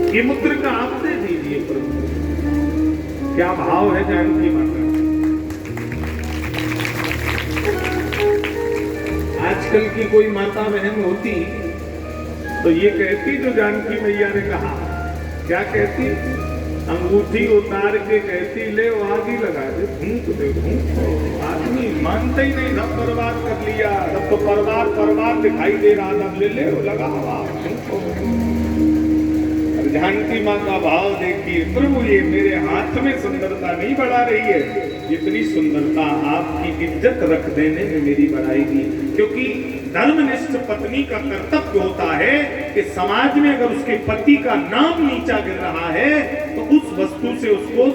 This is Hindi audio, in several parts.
ये मुद्रिका आप दे दीजिए प्रभु। क्या भाव है जानकी माता। आजकल की कोई माता बहन होती तो ये कहती जो जानकी मैया ने कहा, क्या कहती, अंगूठी उतार के कहती ले वो आग ही लगा दे, फूंक दे फूंक। आदमी मानते ही नहीं, सब बर्बाद कर लिया, सब तो परिवार दिखाई दे रहा था, ले वो लगा हवा। जानकी माँ का भाव देखिए, प्रभु ये मेरे हाथ में सुंदरता नहीं बढ़ा रही है, जितनी सुंदरता आपकी इज्जत रख देने में मेरी बढ़ाएगी। क्योंकि धर्मनिष्ठ पत्नी का कर्तव्य होता है कि समाज में अगर उसके पति का नाम नीचा गिर रहा है तो उस वस्तु से उसको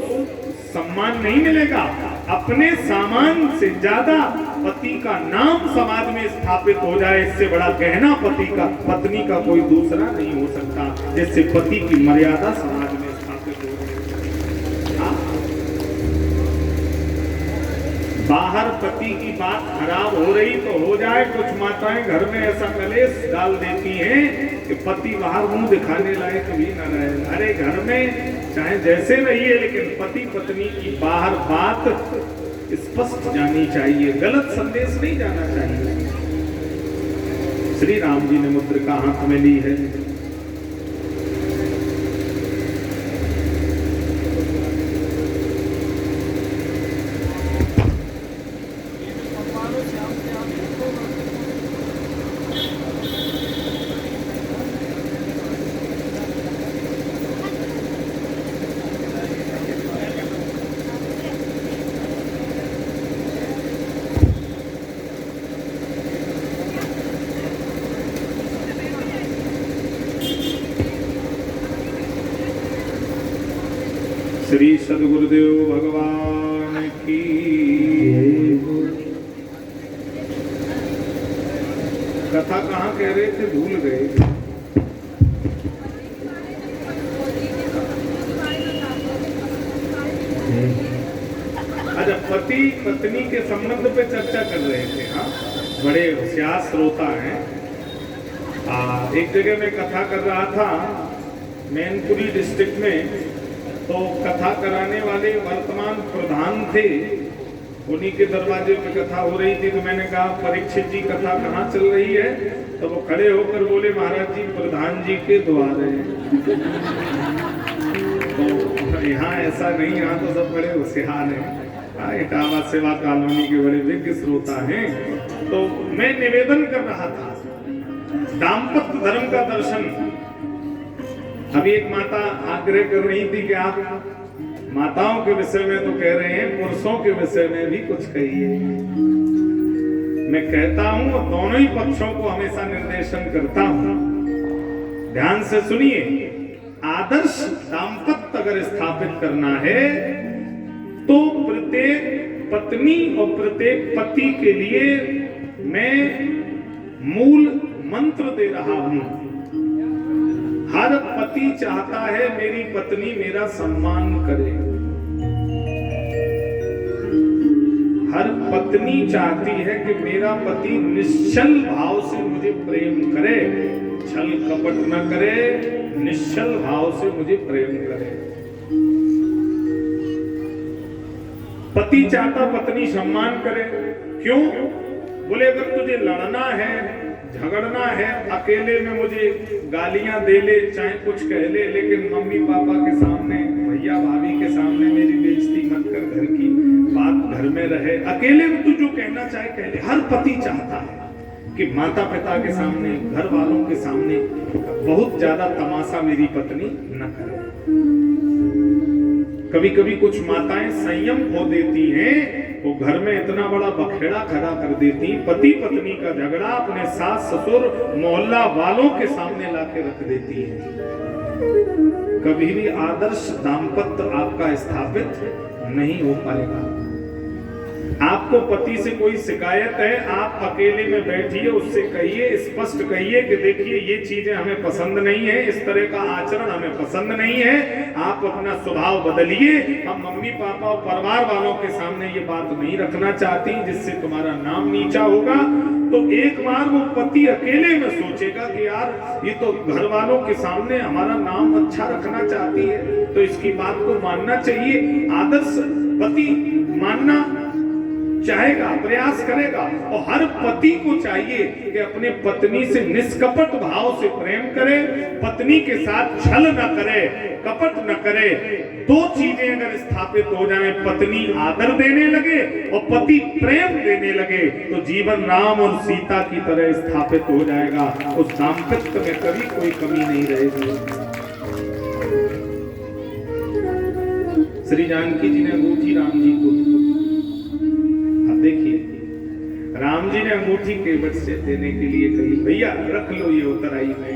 सम्मान नहीं मिलेगा। अपने सामान से ज्यादा पति का नाम समाज में स्थापित हो जाए, इससे बड़ा गहना पत्नी का कोई दूसरा नहीं हो सकता, जिससे पति की मर्यादा समाज में स्थापित हो जाए। बाहर पति की बात खराब हो रही तो हो जाए, कुछ माताएं घर में ऐसा कलेश डाल देती हैं कि पति बाहर मुंह दिखाने लायक भी न रहे। अरे घर में चाहे जैसे रहिए, लेकिन पति पत्नी की बाहर बात स्पष्ट जानी चाहिए, गलत संदेश नहीं जाना चाहिए। श्री राम जी ने मुद्रिका हाथ में ली है। श्री सद्गुरुदेव भगवान की। कथा कहाँ कह रहे थे, भूल गए। अच्छा, पति पत्नी के संबंध पे चर्चा कर रहे थे। हाँ, बड़े होशियार श्रोता हैं। एक जगह में कथा कर रहा था मैनपुरी डिस्ट्रिक्ट में, तो कथा कराने वाले वर्तमान प्रधान थे, उन्हीं के दरवाजे पे कथा हो रही थी। तो मैंने कहा परीक्षित जी कथा कहाँ चल रही है? तो वो खड़े होकर बोले महाराज जी प्रधान जी के द्वार है। तो यहाँ ऐसा नहीं, यहाँ तो सब बड़े होशियार हैं। इटावा सेवा कॉलोनी के बड़े विज्ञ श्रोता हैं। तो मैं निवेदन कर रहा था दाम्पत्य धर्म का दर्शन। अभी एक माता आग्रह कर रही थी कि आप माताओं के विषय में तो कह रहे हैं, पुरुषों के विषय में भी कुछ कहिए। मैं कहता हूं और दोनों ही पक्षों को हमेशा निर्देशन करता हूं, ध्यान से सुनिए। आदर्श दाम्पत्य अगर स्थापित करना है तो प्रत्येक पत्नी और प्रत्येक पति के लिए मैं मूल मंत्र दे रहा हूं। हर पति चाहता है मेरी पत्नी मेरा सम्मान करे, हर पत्नी चाहती है कि मेरा पति निश्चल भाव से मुझे प्रेम करे, छल कपट न करे, निश्चल भाव से मुझे प्रेम करे। पति चाहता पत्नी सम्मान करे। क्यों? बोले अगर तुझे लड़ना है, झगड़ना है, अकेले में मुझे गालियां दे ले, चाहे कुछ कह ले, लेकिन मम्मी पापा के सामने, भैया भाभी के सामने मेरी बेइज्जती मत कर, घर की बात घर में रहे, अकेले में तू जो कहना चाहे कह ले। हर पति चाहता है कि माता पिता के सामने, घर वालों के सामने बहुत ज्यादा तमाशा मेरी पत्नी न करे। कभी कभी कुछ माताएं संयम खो देती हैं, वो घर में इतना बड़ा बखेड़ा खड़ा कर देती, पति पत्नी का झगड़ा अपने सास ससुर मोहल्ला वालों के सामने लाके रख देती है। कभी भी आदर्श दाम्पत्य आपका स्थापित नहीं हो पाएगा। आपको पति से कोई शिकायत है, आप अकेले में बैठिए, उससे कहिए, स्पष्ट कहिए कि देखिए ये चीजें हमें पसंद नहीं है, इस तरह का आचरण हमें पसंद नहीं है, आप अपना स्वभाव बदलिए। हम मम्मी पापा और परिवार वालों के सामने ये बात नहीं रखना चाहती जिससे तुम्हारा नाम नीचा होगा। तो एक बार वो पति अकेले में सोचेगा कि यार ये तो घर वालों के सामने हमारा नाम अच्छा रखना चाहती है, तो इसकी बात को मानना चाहिए। आदर्श पति मानना चाहेगा, प्रयास करेगा। और हर पति को चाहिए कि अपने पत्नी से निष्कपट भाव से प्रेम करे, पत्नी के साथ छल न करे, कपट न करे। दो चीजें अगर स्थापित हो जाए, पत्नी आदर देने लगे और पति प्रेम देने लगे, तो जीवन राम और सीता की तरह स्थापित हो जाएगा। उस दाम्पत्य में कभी कोई कमी नहीं रहेगी। श्री जानकी जी ने अंगूठी राम जी को दी। अब देखिए, राम जी ने अंगूठी केवट से देने के लिए कही, भैया रख लो ये उतराई में।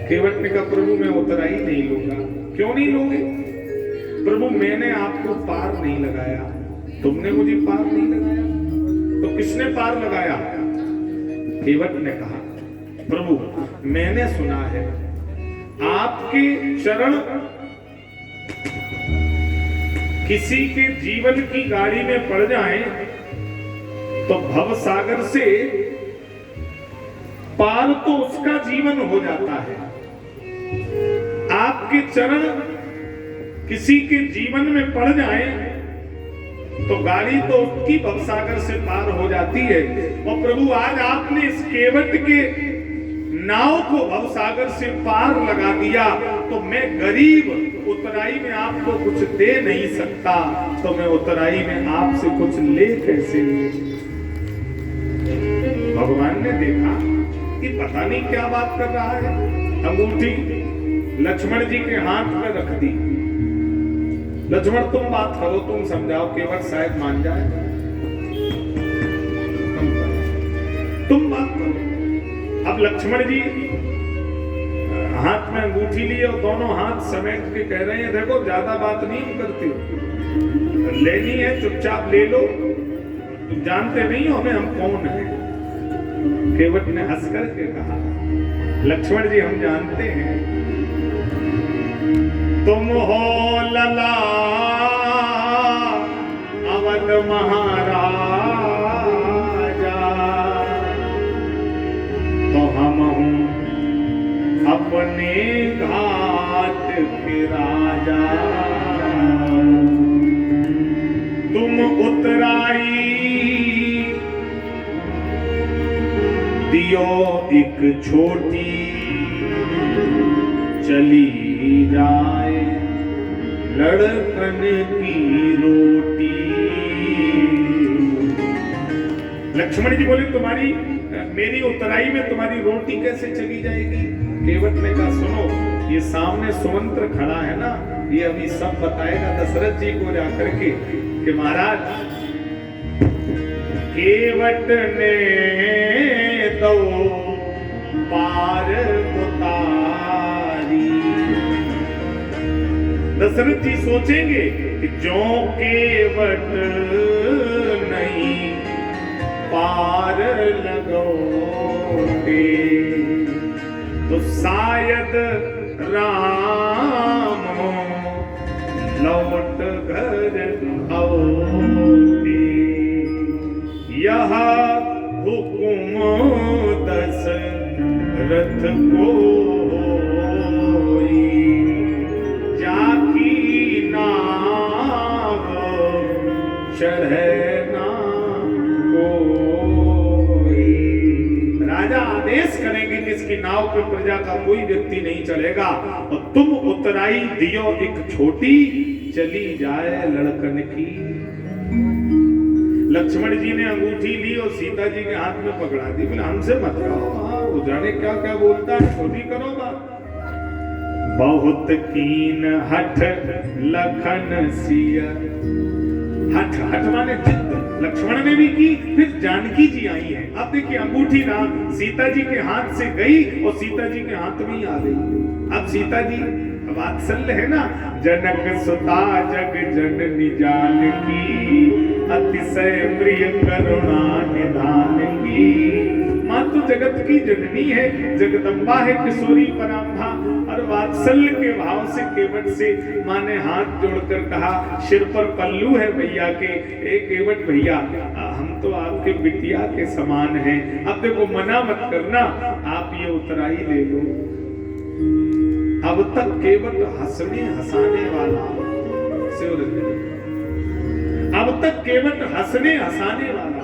केवट ने कहा, प्रभु मैं उतराई नहीं लूंगा। क्यों नहीं लोगे? प्रभु मैंने आपको पार नहीं लगाया, तुमने मुझे पार नहीं लगाया, तो किसने पार लगाया? केवट ने कहा, प्रभु मैंने सुना है आपके चरण किसी के जीवन की गाड़ी में पड़ जाएं तो भव सागर से पार तो उसका जीवन हो जाता है। आपके चरण किसी के जीवन में पड़ जाएं तो गाड़ी तो उसकी भवसागर से पार हो जाती है। और प्रभु आज आपने इस केवट के नाव को भवसागर से पार लगा दिया, तो मैं गरीब उतराई में आपको कुछ दे नहीं सकता, तो मैं उतराई में आपसे कुछ ले कैसे लूं? भगवान ने देखा कि पता नहीं क्या बात कर रहा है, अंगूठी लक्ष्मण जी के हाथ में रख दी। लक्ष्मण तुम बात करो, तुम समझाओ, केवट शायद मान जाए, तुम बात करो। अब लक्ष्मण जी हाथ में अंगूठी लिए और दोनों हाथ समेट के कह रहे हैं, देखो ज्यादा बात नहीं करती, लेनी है चुपचाप ले लो, तुम जानते नहीं हो हमें हम कौन है। केवट ने हंस करके कहा, लक्ष्मण जी हम जानते हैं, तुम हो लला अवध महाराजा, तो हम हूं अपने घाट के राजा। तुम उतराई दियो एक छोटी, चली जाए लड़कन की रोटी। लक्ष्मण जी बोले, तुम्हारी मेरी उतराई में तुम्हारी रोटी कैसे चली जाएगी? केवट ने कहा, सुनो, ये सामने सुमंत्र खड़ा है ना, ये अभी सब बताएगा दशरथ जी को जाकर के कि महाराज केवट ने दो पार उतारी। दशरथ जी सोचेंगे कि जो केवट नहीं पार लगोगे तो शायद राम लौट घर आओगे। यह हुकुम दशरथ को जाकी नाव चढ़ना कोई। राजा आदेश करेंगे कि इसकी नाव पर प्रजा का कोई व्यक्ति नहीं चलेगा, और तुम उतराई दियो एक छोटी, चली जाए लड़कन की। लक्ष्मण जी ने अंगूठी ली और सीता जी के हाथ में पकड़ा दी। बोले हमसे मत कहो, वो जाने क्या क्या बोलता है, खुद ही करो बात। बहुत कीन हठ लखन सिया, हठ हठ माने जिद, लक्ष्मण ने भी की, फिर जानकी जी आई है। अब देखिए अंगूठी राम सीता जी के हाथ से गई और सीता जी के हाथ में ही आ गई। अब सीता जी वात्सल्य है ना, जनक सुता जग जननी जानकी, अतिशय प्रिय करुणा निधान की। माँ तो जगत की जननी है, जगदम्बा है, किशोरी परांभा। और वात्सल्य के भाव से केवट से माँ ने हाथ जोड़कर कहा, सिर पर पल्लू है भैया के, ए केवट भैया हम तो आपके बिटिया के समान हैं। अब देखो मना मत करना, आप ये उतराई ले लो। अब तक केवल हंसने हंसाने वाला अब तक केवल हंसने हंसाने वाला।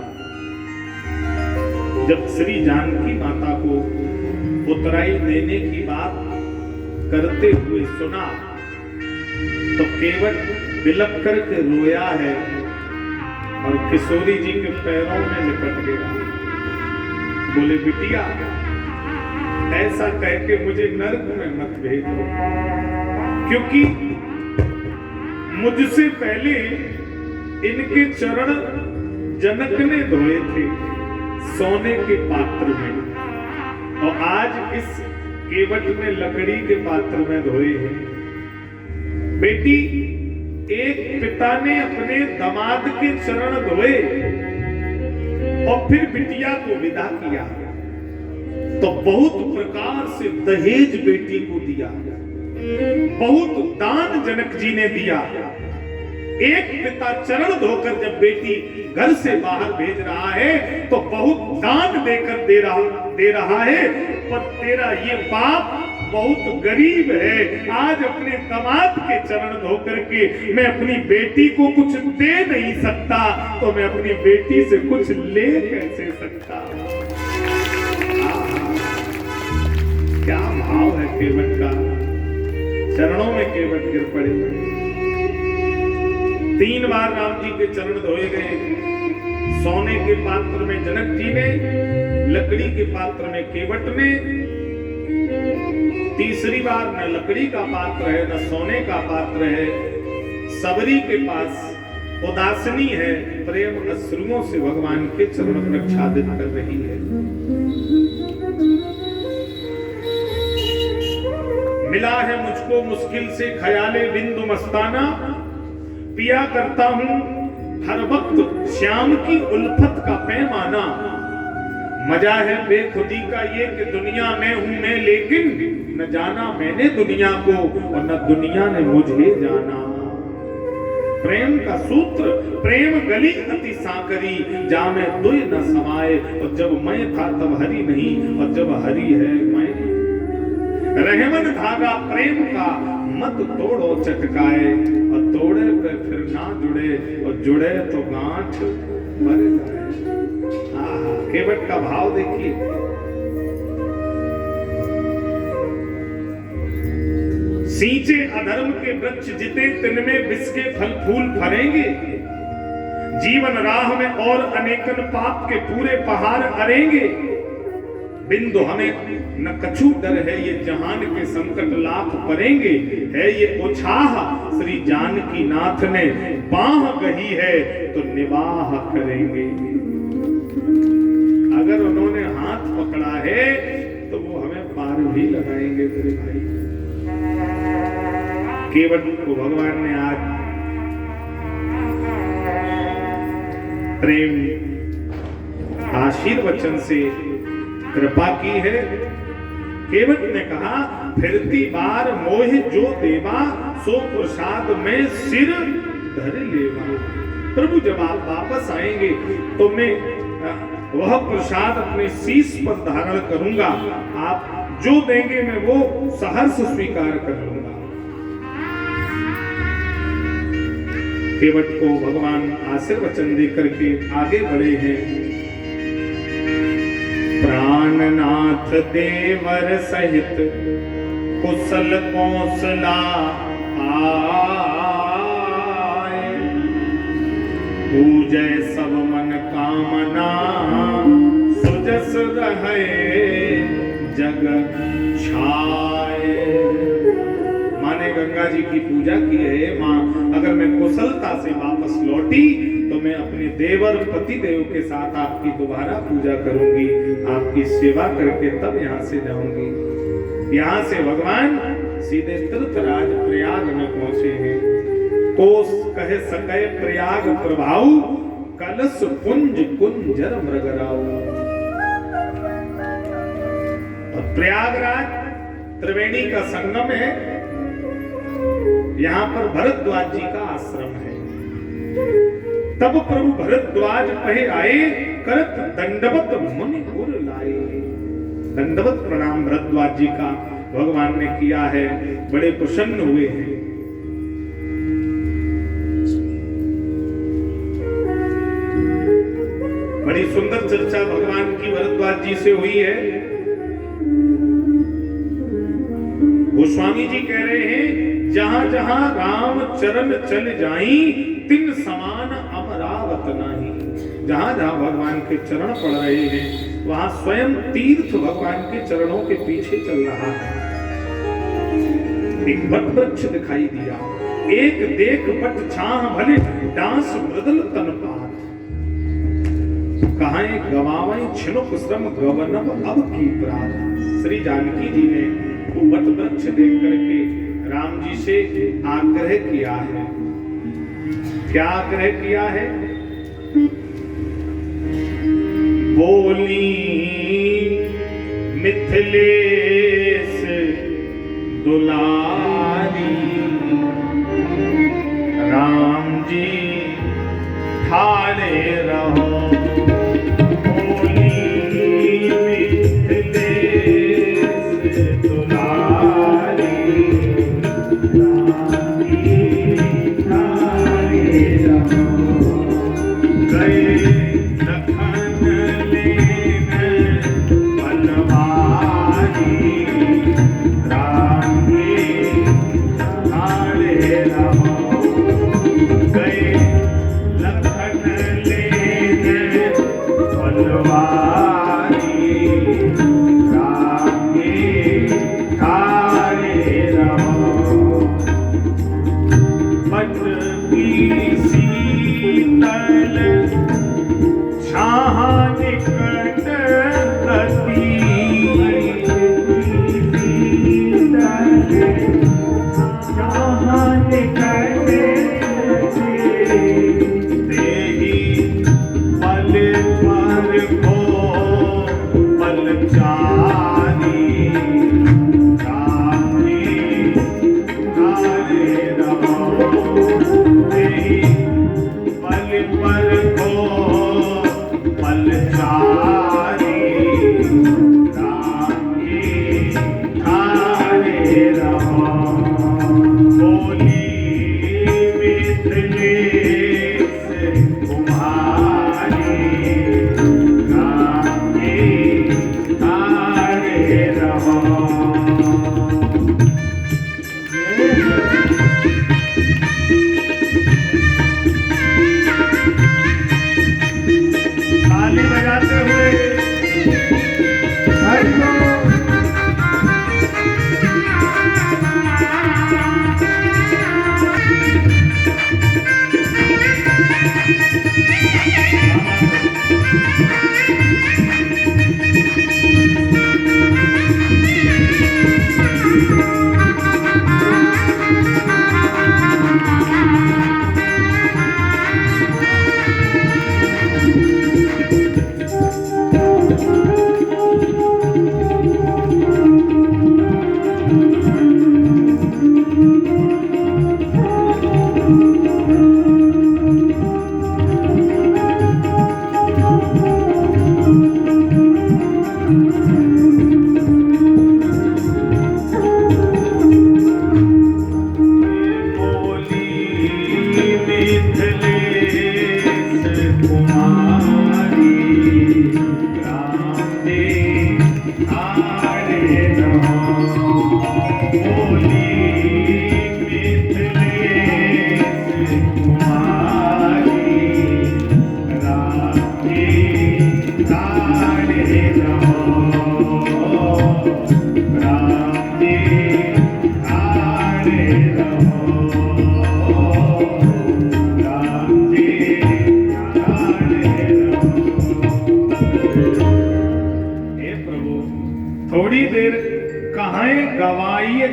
जब श्री जानकी माता को उतराई देने की बात करते हुए सुना तो केवल बिलख करके रोया है और किशोरी जी के पैरों में लिपट गया। बोले बिटिया, ऐसा कह के मुझे नर्क में मत भेजो, क्योंकि मुझसे पहले इनके चरण जनक ने धोए थे सोने के पात्र में, और आज इस केवट में लकड़ी के पात्र में धोए हैं। बेटी, एक पिता ने अपने दामाद के चरण धोए और फिर बिटिया को विदा किया तो बहुत प्रकार से दहेज बेटी को दिया, बहुत दान जनक जी ने दिया। एक पिता चरण धोकर जब बेटी घर से बाहर भेज रहा है तो बहुत दान देकर दे रहा है, पर तेरा ये बाप बहुत गरीब है। आज अपने दामाद के चरण धोकर के मैं अपनी बेटी को कुछ दे नहीं सकता, तो मैं अपनी बेटी से कुछ ले कैसे सकता। क्या भाव है केवट का, चरणों में केवट गिर पड़े। 3 बार राम जी के चरण धोए गए, सोने के पात्र में जनक जी ने, लकड़ी के पात्र में केवट ने। तीसरी बार न लकड़ी का पात्र है न सोने का पात्र है, सबरी के पास उदासनी है, प्रेम अश्रुओं से भगवान के चरण प्रक्षालित कर रही है। मिला है मुझको मुश्किल से ख्याले बिंदु मस्ताना, पिया करता हूं हर वक्त श्याम की उल्फत का पैमाना। मजा है बेखुदी का ये कि दुनिया में हूं मैं, लेकिन न जाना मैंने दुनिया को और न दुनिया ने मुझे जाना। प्रेम का सूत्र, प्रेम गली अति साकरी, जामे दुई न समाए। और जब मैं था तब हरि नहीं, और जब हरि है मैं। रहमन धागा प्रेम का मत तोड़ो चटकाए, और तोड़े पे फिर ना जुड़े, और जुड़े तो गांठ मर जाए। केवट का भाव देखिए। सींचे अधर्म के वृक्ष जिते तिनमें विष के फल फूल फरेंगे। जीवन राह में और अनेकन पाप के पूरे पहाड़ अरेंगे। बिंदु हमें न कछु डर है, ये जहान के संकट लाख परेंगे। है ये उछाह श्री जानकी नाथ ने, बाह गही है तो निवाह करेंगे। अगर उन्होंने हाथ पकड़ा है तो वो हमें पार भी लगाएंगे मेरे भाई। केवट को भगवान ने आज प्रेम आशीर्वचन से कृपा की है। केवट ने कहा, फिरती बार मोह जो देवा, सो प्रसाद में सिर धर लेवा। प्रभु जब आप वापस आएंगे तो मैं वह प्रसाद अपने शीश पर धारण करूंगा। आप जो देंगे मैं वो सहर्ष स्वीकार कर लूंगा। केवट को भगवान आशीर्वचन देकर के आगे बढ़े हैं। प्राणनाथ देवर सहित कुशल कौशला आए, पूजय सब मन कामना, सुजस रहे जग छाए। माने गंगा जी की पूजा की है। माँ, अगर मैं कुशलता से वापस लौटी तो मैं अपने देवर पति देव के साथ आपकी दोबारा पूजा करूंगी, आपकी सेवा करके तब यहाँ से जाऊंगी। यहाँ से भगवान सीधे तीर्थराज प्रयाग में पहुंचे हैं। कोस कहे सके प्रयाग प्रभाव, कलश कुंज कुंजर मृगराऊ। और प्रयागराज त्रिवेणी का संगम है। यहाँ पर भरद्वाज जी का आश्रम है। तब प्रभु भरद्वाज पहे आए, करत दंडवत मुनि उर लाए। दंडवत प्रणाम भरद्वाज जी का भगवान ने किया है, बड़े प्रसन्न हुए हैं। बड़ी सुंदर चर्चा भगवान की भरद्वाज जी से हुई है। गोस्वामी जी कह रहे हैं, जहां जहां राम चरण चल जाई, तिन समान अमरावत नाही। जहां जहां भगवान के चरण पड़ रहे हैं, वहां स्वयं तीर्थ भगवान के चरणों के पीछे चल रहा है। एक वट वृक्ष दिखाई दिया, एक देख वट छाह भले, डांस मृदल तन पार। कहां गवावई छिनुक श्रम गवनम अब की प्रात। श्री जानकी जी ने वो वट वृक्ष देख करके राम जी से आग्रह किया है। क्या आग्रह किया है? बोली मिथिलेश दुलारी, राम जी ठाड़े रहो।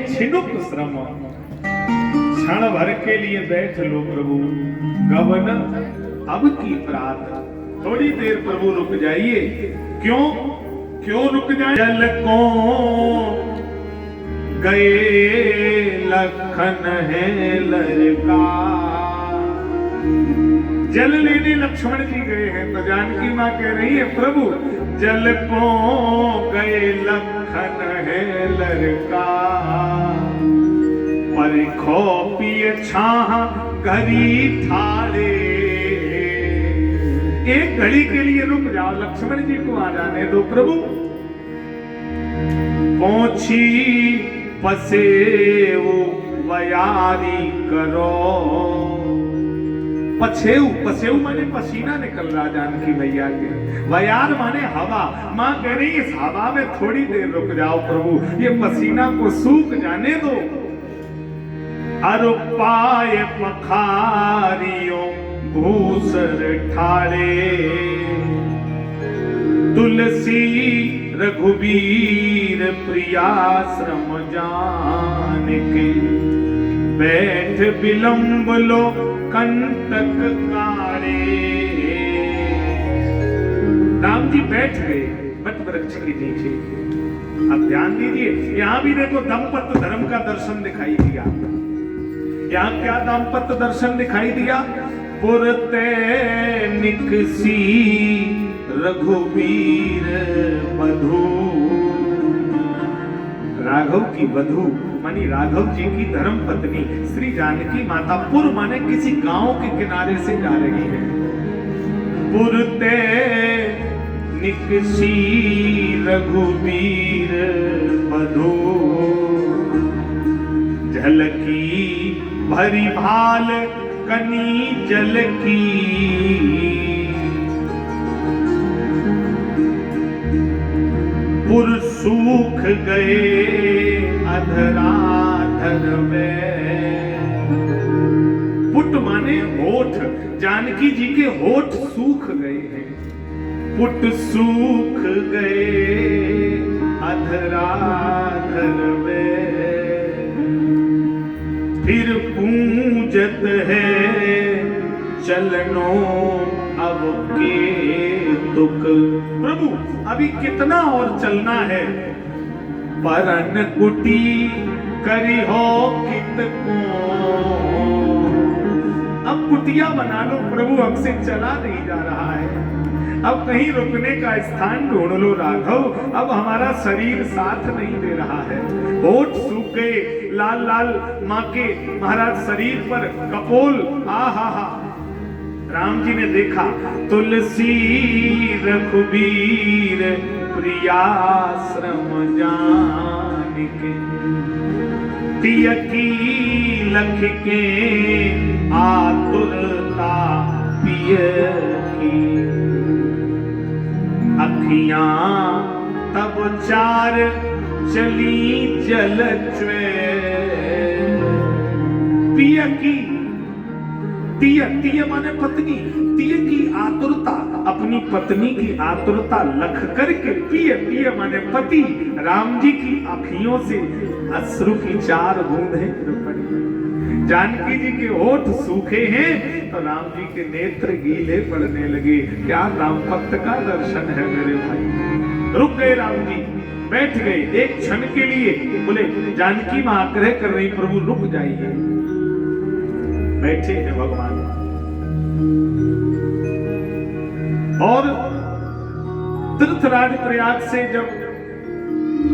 छिनुक श्रम, क्षण भर के लिए बैठ लो प्रभु, गवन अब की प्रात। थोड़ी देर प्रभु रुक जाइए। क्यों क्यों रुक जाए? जल को गए लखन है लड़का, जल लेने लक्ष्मण जी गए हैं तो जानकी माँ कह रही है प्रभु जल को गए लखन है लड़का पर खो पिए छाह घड़ी ठाड़े। एक घड़ी के लिए रुक जाओ, लक्ष्मण जी को आ जाने दो प्रभु। पहुंची पसेव वयारी करो। पछेऊ, पसेऊ माने पसीना निकल रहा जानकी मैया के, वयार माने हवा। मां कह रही इस हवा में थोड़ी देर रुक जाओ प्रभु, ये पसीना को सूख जाने दो। अरु पाय पखारियों भूसर ठाड़े तुलसी रघुबीर प्रियाश्रम जान के बैठ विलंब लो कंटक काड़े। राम जी बैठ गए वट वृक्ष के नीचे। अब ध्यान दीजिए, यहां भी देखो दाम्पत्य धर्म का दर्शन दिखाई दिया। यहां क्या दाम्पत्य दर्शन दिखाई दिया? पुरते निकसी रघुवीर वधू। राघव की वधू मानी राघव जी की धर्म पत्नी श्री जानकी माता। पुर माने किसी गांव के किनारे से जा रही है। पुरते निकसी रघुवीर वधू झलकी भरी भाल कनी जल की। पुर सूख गए अधराधर में। पुट माने होठ, जानकी जी के होठ सूख गए हैं। पुट सूख गए अधराधर में। फिर पूजत है चलनो अब के दुख। प्रभु अभी कितना और चलना है? परन कुटी करी हो कित को। अब कुटिया बना लो प्रभु, हमसे चला नहीं जा रहा है। अब कहीं रुकने का स्थान ढूंढ लो राघव, अब हमारा शरीर साथ नहीं दे रहा है। होठ सूख गए, लाल लाल माँ के महाराज शरीर पर कपोल। आहा, राम जी ने देखा तुलसी रघुबीर प्रियाश्रम जान के। पिय की लख के आतुरता पिय की। अखियां तब चार चली जल च्वे। पिय की, तिय, तिय माने पत्नी, तिय की आतुरता, अपनी पत्नी की आतुरता लख करके। पिय, पिय माने पति। राम जी की आँखियों से अश्रु की चार बूंदें पड़ी। जानकी जी के होठ सूखे हैं तो राम जी के नेत्र गीले पड़ने लगे। क्या दाम्पत्य का दर्शन है मेरे भाई। रुक गए राम जी, बैठ गए एक क्षण के लिए। बोले जानकी मां आग्रह कर रही प्रभु रुक जाइए। बैठे हैं भगवान। और तीर्थराज प्रयाग से जब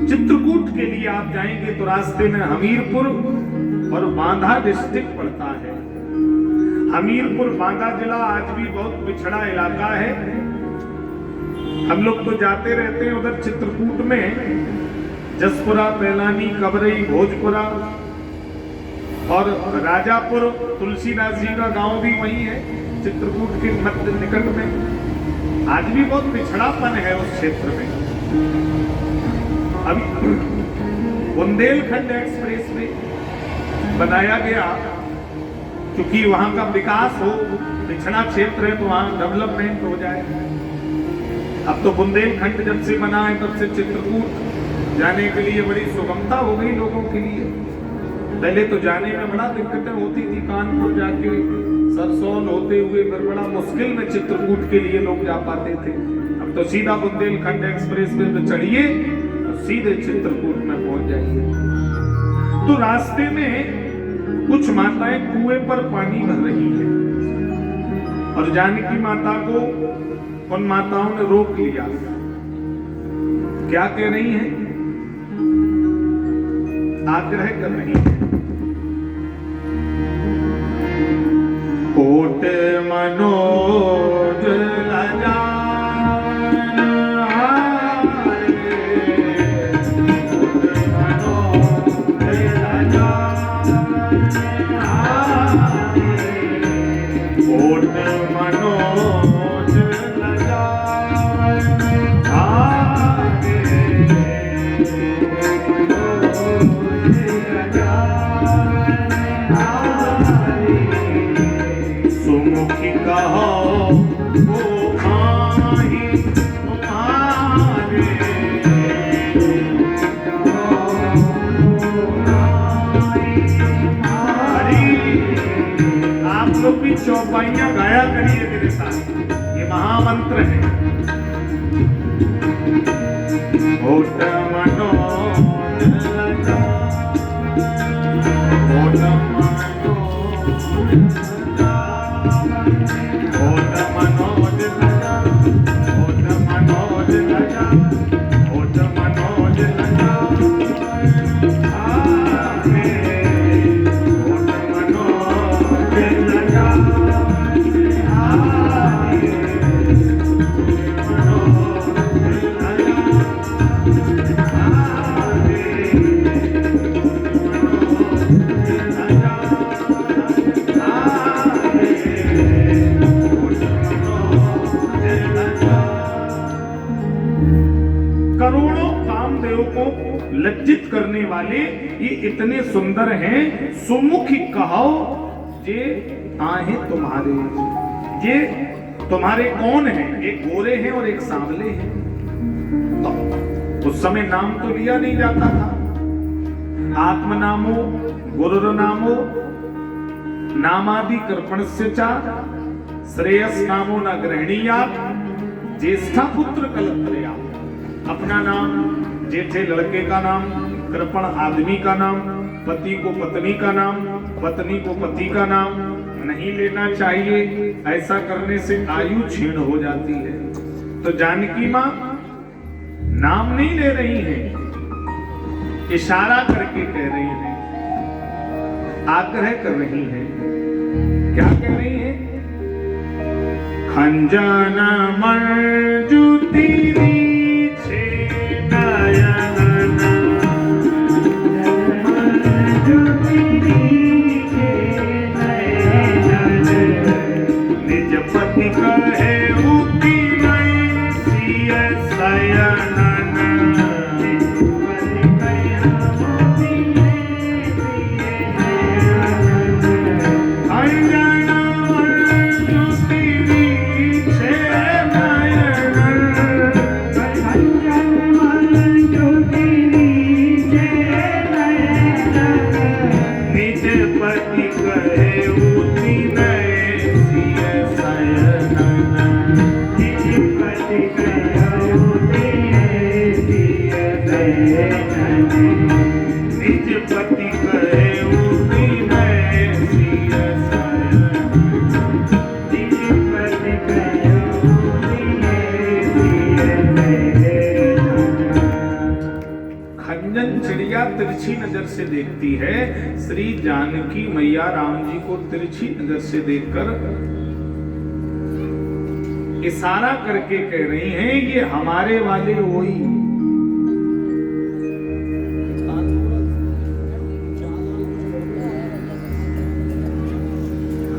चित्रकूट के लिए आप जाएंगे तो रास्ते में हमीरपुर और बांधा डिस्ट्रिक्ट पड़ता है। हमीरपुर बांधा जिला आज भी बहुत पिछड़ा इलाका है। हम लोग तो जाते रहते हैं उधर चित्रकूट में। जसपुरा, पैलानी, कबरई, भोजपुरा और राजापुर, तुलसीदास जी का गांव भी वही है चित्रकूट के मध्य निकट में। आज भी बहुत पिछड़ापन है उस क्षेत्र में। अभी बुंदेलखंड एक्सप्रेस में बनाया गया क्योंकि वहां का विकास हो, पिछड़ा क्षेत्र है तो वहां डेवलपमेंट हो जाए। अब तो बुंदेलखंड जब से बना है तब से चित्रकूट जाने के लिए बड़ी सुगमता हो गई लोगों के लिए। पहले तो जाने में बड़ा दिक्कतें होती थी, कानपुर जाके सरसौल होते हुए फिर बड़ा मुश्किल में चित्रकूट के लिए लोग जा पाते थे। अब तो सीधा बुंदेलखंड एक्सप्रेस में चढ़िए तो सीधे चित्रकूट में पहुंच जाइए। तो रास्ते में कुछ माताएं कुएं पर पानी भर रही है। और जानकी माता को उन माताओं ने रोक लिया। क्या कह रही हैं? आग्रह कर रही हैं, कोट मनोज लजान हारे, कोट मनोज लजान हारे, कोट मनोज लजान हारे, सुमुखी कहो वो आही तुम्हारे, आप लोग भी चौपाइयां गाया करिए मेरे साथ, ये महामंत्र है। कोट मनोज लजान, कोट मनोज कोट मनोज लजान, कोट मनोज लजान, कोट मनोज लजान हारे, कोट मनोज लजान हारे, मनोज लजान हारे, करोड़ों कामदेव को लज्जित करने वाले ये इतने सुंदर हैं। सुमुखी कहो जे आहे तुम्हारे, ये तुम्हारे कौन हैं? एक गोरे हैं और एक सांवले हैं। तो उस समय नाम तो लिया नहीं जाता था। आत्म नामो गुरुर नामो नामादि कर्पणस्य च श्रेयस नामो न ग्रहणीयात्, ज्येष्ठा पुत्र कलत्रया। अपना नाम, जेठे लड़के का नाम, कृपण आदमी का नाम, पति को पत्नी का नाम, पत्नी को पति का नाम नहीं लेना चाहिए। ऐसा करने से आयु क्षीण हो जाती है। तो जानकी मां नाम नहीं ले रही है, इशारा करके कह रही है, आग्रह कर रही है। क्या कह रही है? खंजन मंजुति तिरछी नजर से देखती है। श्री जानकी मैया राम जी को तिरछी नजर से देखकर इशारा करके कह रही हैं, ये हमारे वाले वही।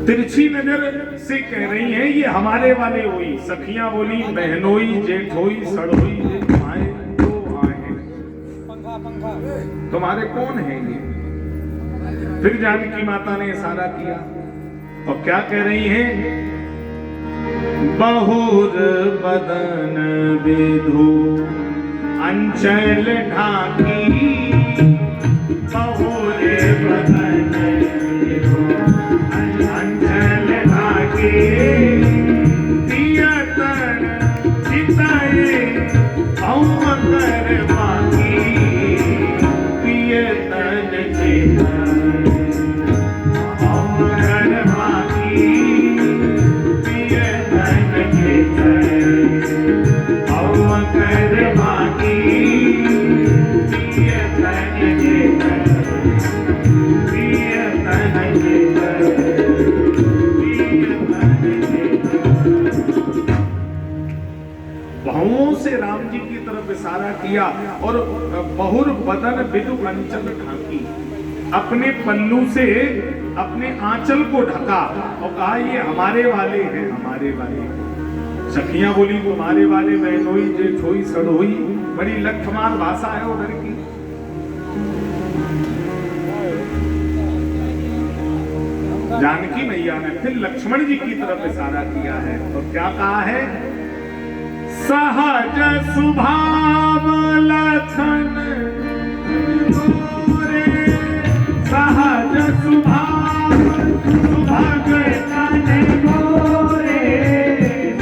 तिरछी नजर से कह रही हैं, ये हमारे वाले वही। सखियां बोली, बहनोई, जेठोई, सड़ोई, तुम्हारे कौन है ये? फिर जानकी माता ने इशारा किया और क्या कह रही है? बहुर बदन विधु अंचल ढाकी, बहुर बदन विधु अंचल ढाकी, दियतन चिताए औमकर बाकी, पियतन राम जी की तरफ इशारा किया और बहुर बदन बिदु अंचल ढांकी, अपने पल्लू से अपने आंचल को ढका और कहा ये हमारे वाले हैं, हमारे वाले। सखियां बोली तुम्हारे वाले, बहनोई जेठोई सड़ोई, बड़ी लठमार भाषा है उधर की। जानकी मैया ने फिर लक्ष्मण जी की तरफ इशारा किया है और क्या कहा है, सहज सुभाव लक्षण मोरे, सहज सुभाव सुभाग तन मोरे,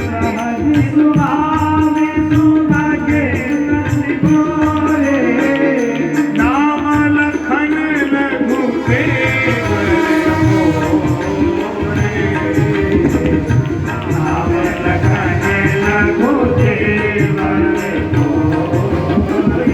सहज सुभाव सुभाग तन मोरे, नाम लखन लघु देवर मोरे, नाम लखन लघु देवर मोरे।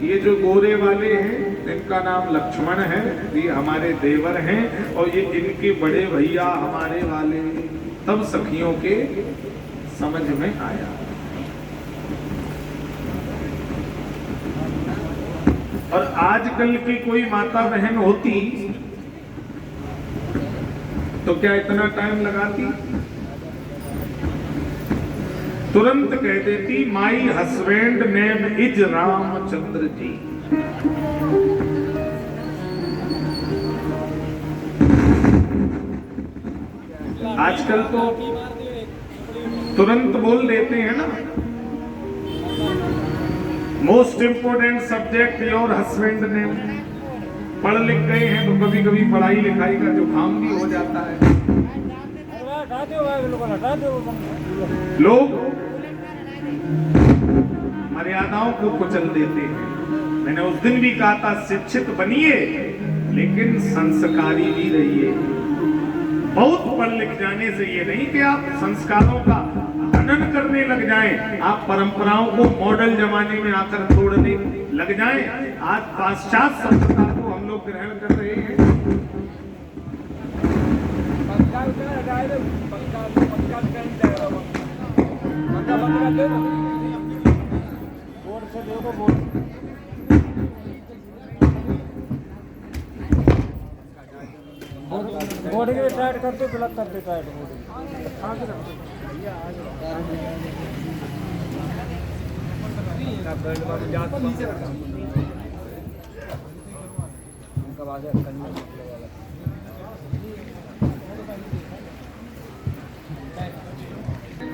ये जो गोरे वाले हैं इनका नाम लक्ष्मण है, ये हमारे देवर हैं और ये इनके बड़े भैया हमारे वाले। तब सखियों के समझ में आया। और आजकल की कोई माता बहन होती तो क्या इतना टाइम लगाती? तुरंत कह देती my husband name is Ramchandra ji. आजकल तो तुरंत बोल देते हैं ना, most important subject your husband name. पढ़ लिख गए हैं तो कभी कभी पढ़ाई लिखाई का जो काम भी हो जाता है। लोग मर्यादाओं को कुचल देते हैं। मैंने उस दिन भी कहा था शिक्षित बनिए लेकिन संस्कारी भी रहिए। बहुत पढ़ लिख जाने से ये नहीं कि आप संस्कारों का हनन करने लग जाएं, आप परंपराओं को मॉडल जमाने में आकर तोड़ने लग जाएं। आज पाश्चात्य सभ्यता को हम लोग ग्रहण कर रहे हैं। बोर्ड के टाइट करते गलत करते टाइट बोर्ड